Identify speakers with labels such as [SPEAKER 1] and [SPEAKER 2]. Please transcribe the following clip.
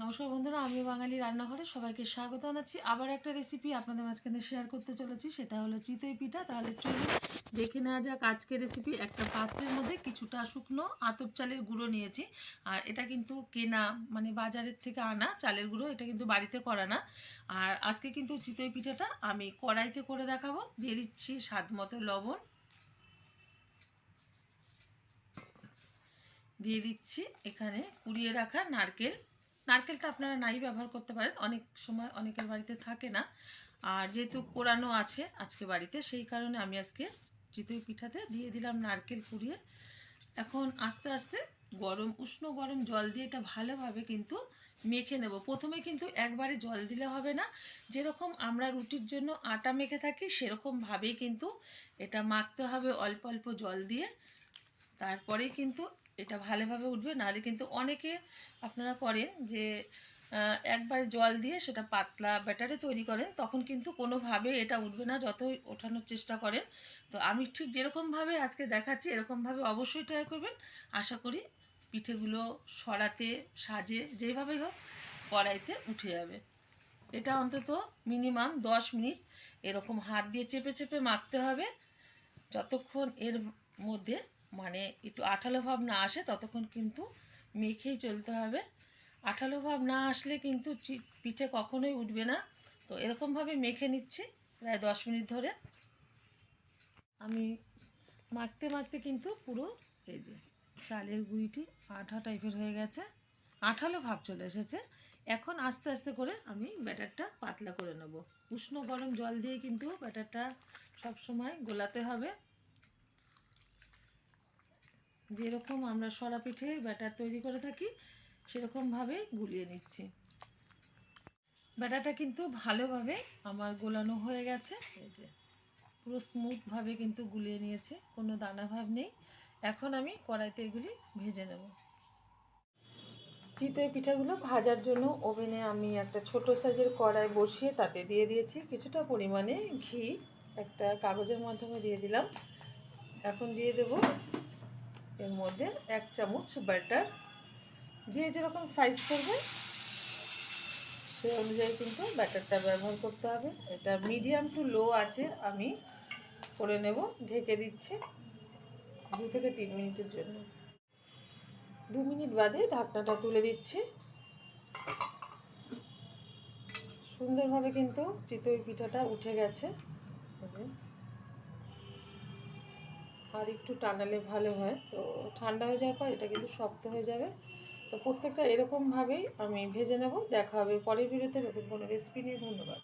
[SPEAKER 1] নমস্কার বন্ধুরা, আমি বাঙালি রান্নাঘরে সবাইকে স্বাগত জানাচ্ছি। আবার একটা রেসিপি আপনাদের মাঝখানে শেয়ার করতে চলেছি, সেটা হলো চিতই পিঠা। তাহলে চলুন দেখে নেওয়া যাক আজকের রেসিপি। একটা পাত্রের মধ্যে কিছুটা শুকনো আতপ চালের গুঁড়ো নিয়েছি। আর এটা কিন্তু কেনা, মানে বাজারের থেকে আনা চালের গুঁড়ো, এটা কিন্তু বাড়িতে করা না। আর আজকে কিন্তু চিতই পিঠাটা আমি কড়াইতে করে দেখাবো। দিয়ে দিচ্ছি স্বাদ মতো লবণ, দিয়ে দিচ্ছি এখানে কুড়িয়ে রাখা নারকেল। নারকেলটা আপনারা নাই ব্যবহার করতে পারেন, অনেক সময় অনেকের বাড়িতে থাকে না। আর যেহেতু কোরানো আছে আজকে বাড়িতে, সেই কারণে আমি আজকে চিতই পিঠাতে দিয়ে দিলাম নারকেল কুড়িয়ে। এখন আস্তে আস্তে উষ্ণ গরম জল দিয়ে এটা ভালোভাবে কিন্তু মেখে নেব। প্রথমে কিন্তু একবারে জল দিলে হবে না, যেরকম আমরা রুটির জন্য আটা মেখে থাকি সেরকমভাবেই কিন্তু এটা মাখতে হবে, অল্প অল্প জল দিয়ে। তারপরেই কিন্তু এটা ভালোভাবে উঠবে। নাহলে কিন্তু অনেকে আপনারা করেন যে একবারে জল দিয়ে সেটা পাতলা ব্যাটারে তৈরি করেন, তখন কিন্তু কোনোভাবে এটা উঠবে না যতই ওঠানোর চেষ্টা করেন। তো আমি ঠিক যেরকমভাবে আজকে দেখাচ্ছি এরকমভাবে অবশ্যই ট্রাই করবেন। আশা করি পিঠেগুলো সরাতে সাজে যেইভাবেই হোক কড়াইতে উঠে যাবে। এটা অন্তত মিনিমাম 10 মিনিট এরকম হাত দিয়ে চেপে চেপে মাখতে হবে, যতক্ষণ এর মধ্যে মানে একটু আঠালো ভাব না আসে ততক্ষণ কিন্তু মেখেই চলতে হবে। আঠালো ভাব না আসলে কিন্তু পিঠে কখনোই উঠবে না। তো এরকমভাবে মেখে নিচ্ছি প্রায় 10 মিনিট ধরে। আমি মাখতে মাখতে কিন্তু পুরো এই যে চালের গুঁড়িটি আঠা টাইপের হয়ে গেছে, আঠালো ভাব চলে এসেছে। এখন আস্তে আস্তে করে আমি ব্যাটারটা পাতলা করে নেব। উষ্ণ গরম জল দিয়ে কিন্তু ব্যাটারটা সবসময় গোলাতে হবে। যেরকম আমরা সরা পিঠে ব্যাটার তৈরি করে থাকি সেরকমভাবে গুলিয়ে নিচ্ছি। ব্যাটারটা কিন্তু ভালোভাবে আমার গোলানো হয়ে গেছে। এই যে পুরো স্মুথভাবে কিন্তু গুলিয়ে নিয়েছে, কোনো দানা ভাব নেই। এখন আমি কড়াইতে এগুলি ভেজে নেব। চিতই পিঠাগুলো ভাজার জন্য ওভেনে আমি একটা ছোট সাইজের কড়াই বসিয়ে তাতে দিয়ে দিয়েছি কিছুটা পরিমাণে ঘি। একটা কাগজের মাধ্যমে দিয়ে দিলাম। এখন দিয়ে দেব এর মধ্যে 1 চামচ বাটার। যে যেরকম সাইজ করবে সেই অনুযায়ী কিন্তু ব্যাটারটা ব্যবহার করতে হবে। এটা মিডিয়াম টু লো আছে আমি করে নেব। ঢেকে দিচ্ছি 2 থেকে 3 মিনিটের জন্য। 2 মিনিট বাদে ঢাকনাটা তুলে দিচ্ছি। সুন্দরভাবে কিন্তু চিতই পিঠাটা উঠে গেছে। আর একটু টানালে ভালো হয়, তো ঠান্ডা হয়ে যাওয়ার পর এটা কিন্তু শক্ত হয়ে যাবে। তো প্রত্যেকটা এরকমভাবেই আমি ভেজে নেব। দেখা হবে পরের ভিডিওতে নতুন কোনো রেসিপি নিয়ে। ধন্যবাদ।